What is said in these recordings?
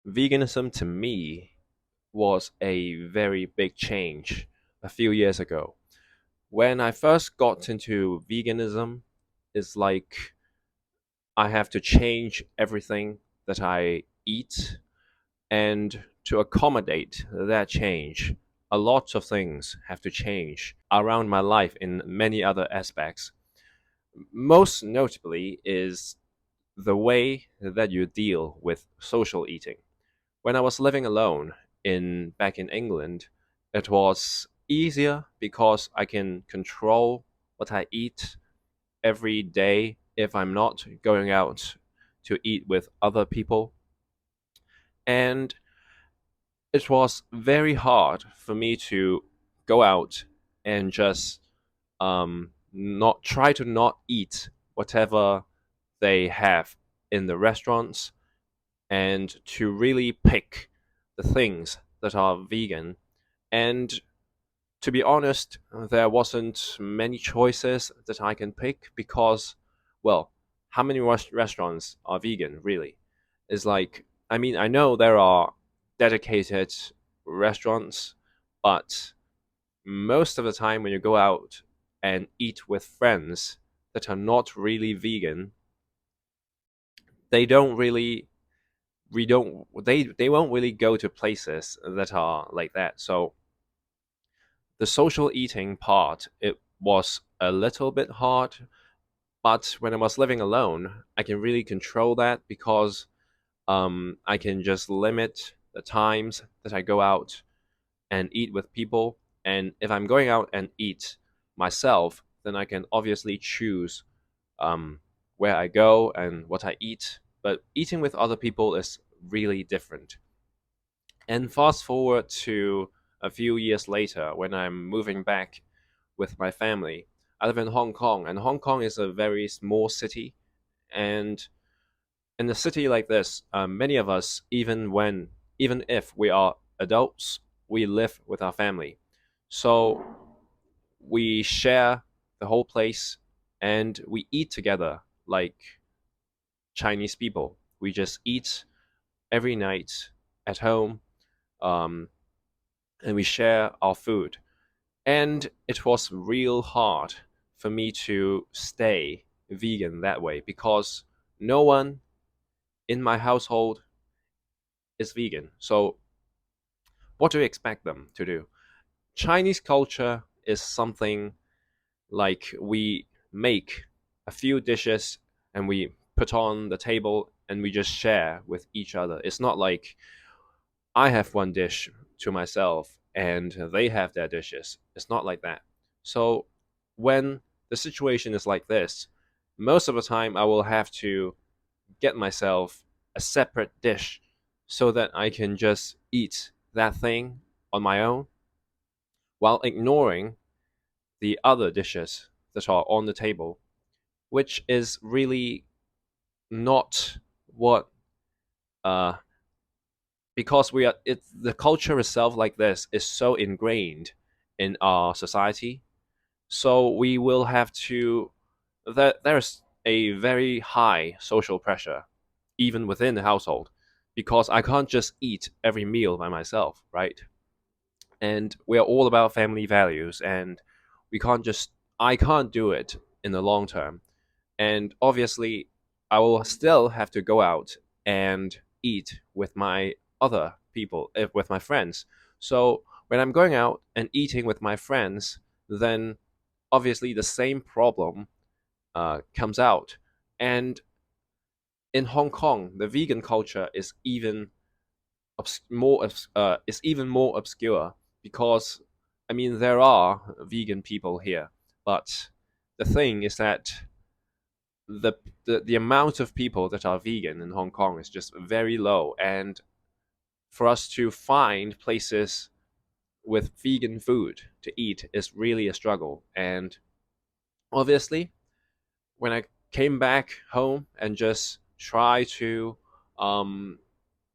veganism to me was a very big change a few years ago. When I first got into veganism, it's like I have to change everything that I eat, and to accommodate that change, a lot of things have to change around my life in many other aspects. Most notably is the way that you deal with social eating. When I was living alone in back in England, it was easier because I can control what I eat every day if I'm not going out to eat with other people. And it was very hard for me to go out and just not try to not eat whatever they have in the restaurants, and to really pick the things that are vegan. And to be honest, there wasn't many choices that I can pick because, well, how many restaurants are vegan really? It's like, I mean, I know there are dedicated restaurants, but most of the time when you go out and eat with friends that are not really vegan, they don't really we don't they won't really go to places that are like that. So the social eating part, it was a little bit hard, but when I was living alone, I can really control that because I can just limit the times that I go out and eat with people. And if I'm going out and eat myself, then I can obviously choose um, where I go and what I eat. But eating with other people is really different. And fast forward to a few years later when I'm moving back with my family. I live in Hong Kong, and Hong Kong is a very small city. And in a city like this, many of us, even if we are adults, we live with our family. So we share the whole place and we eat together like Chinese people. We just eat every night at home, um, and we share our food. And it was real hard for me to stay vegan that way because no one in my household is vegan. So, what do you expect them to do? Chinese culture is something like we make a few dishes and we put on the table and we just share with each other. It's not like I have one dish to myself and they have their dishes. It's not like that. So when the situation is like this, most of the time I will have to get myself a separate dish so that I can just eat that thing on my own while ignoring the other dishes that are on the table, which is really not what uh, because we are the culture itself like this is so ingrained in our society, so we will have to there's a very high social pressure even within the household because I can't just eat every meal by myself, right? And we are all about family values, and we can't just I can't do it in the long term. And obviously I will still have to go out and eat with my other people, with my friends. So when I'm going out and eating with my friends, then obviously the same problem comes out. And in Hong Kong, the vegan culture is even is even more obscure because I mean there are vegan people here, but the thing is that the, the amount of people that are vegan in Hong Kong is just very low, and for us to find places with vegan food to eat is really a struggle. And obviously, when I came back home and just try to um,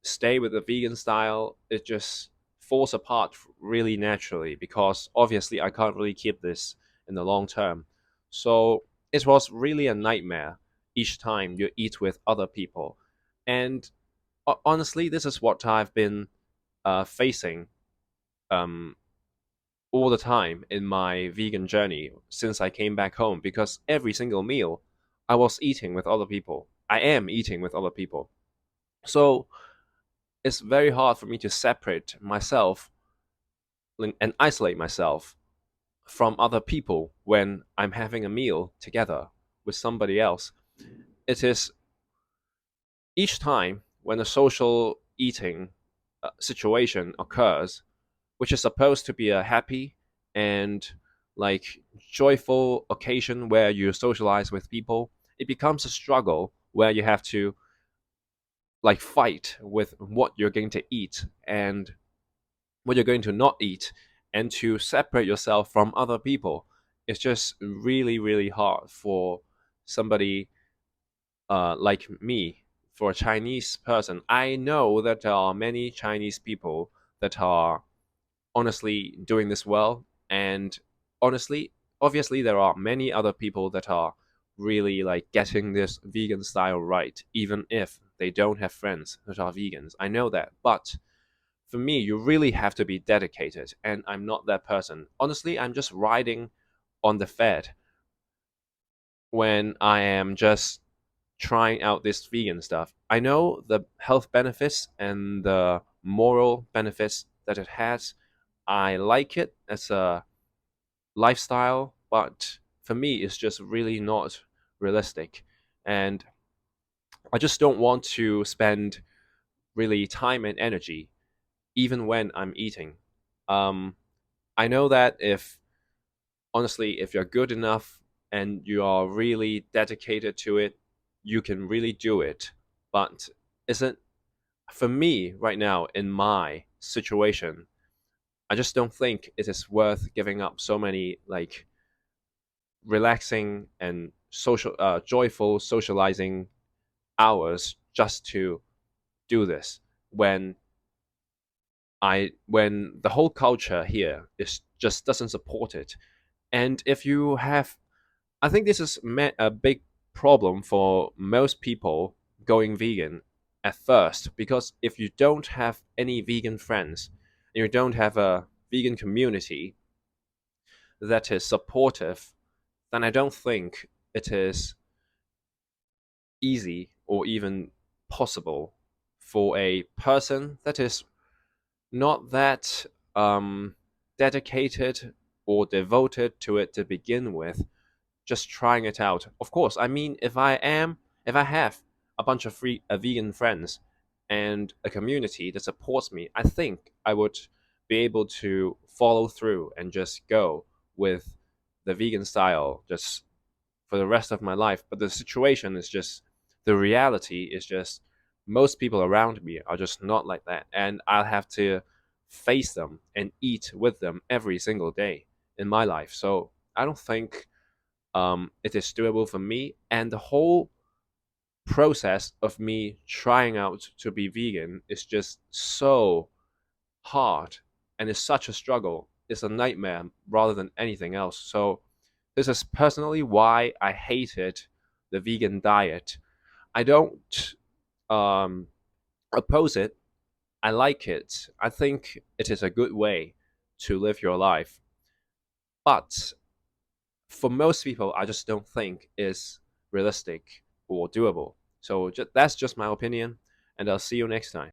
stay with the vegan style, it just falls apart really naturally because obviously I can't really keep this in the long term. So it was really a nightmare each time you eat with other people. And Honestly, this is what I've been facing um, all the time in my vegan journey since I came back home, because every single meal I was eating with other people. I am eating with other people. So it's very hard for me to separate myself and isolate myself from other people when I'm having a meal together with somebody else. It is each time when a social eating situation occurs, which is supposed to be a happy and like joyful occasion where you socialize with people, it becomes a struggle where you have to like fight with what you're going to eat and what you're going to not eat, and to separate yourself from other people. It's just really, really hard for somebody like me, for a Chinese person. I know that there are many Chinese people that are honestly doing this well, and honestly, obviously, there are many other people that are really like getting this vegan style right, even if they don't have friends that are vegans. I know that, but for me, you really have to be dedicated, and I'm not that person. Honestly, I'm just riding on the fad when I am just trying out this vegan stuff. I know the health benefits and the moral benefits that it has. I like it as a lifestyle, but for me, it's just really not realistic. And I just don't want to spend really time and energy even when I'm eating. Um, I know that if honestly, if you're good enough and you are really dedicated to it, you can really do it. But isn't for me right now in my situation, I just don't think it is worth giving up so many like relaxing and social, joyful socializing hours just to do this when when the whole culture here is just doesn't support it. And if you have, I think this is a big problem for most people going vegan at first, because if you don't have any vegan friends, and you don't have a vegan community that is supportive, then I don't think it is easy or even possible for a person that is not that dedicated or devoted to it to begin with, just trying it out. Of course, I mean, if I have a bunch of free vegan friends and a community that supports me, I think I would be able to follow through and just go with the vegan style just for the rest of my life. But the situation is just, the reality is just, most people around me are just not like that, and I'll have to face them and eat with them every single day in my life. So I don't think it is doable for me. And the whole process of me trying out to be vegan is just so hard, and it's such a struggle. It's a nightmare rather than anything else. So this is personally why I hated the vegan diet. I don't um, oppose it. I like it. I think it is a good way to live your life. But for most people, I just don't think is realistic or doable. So that's just my opinion, and I'll see you next time.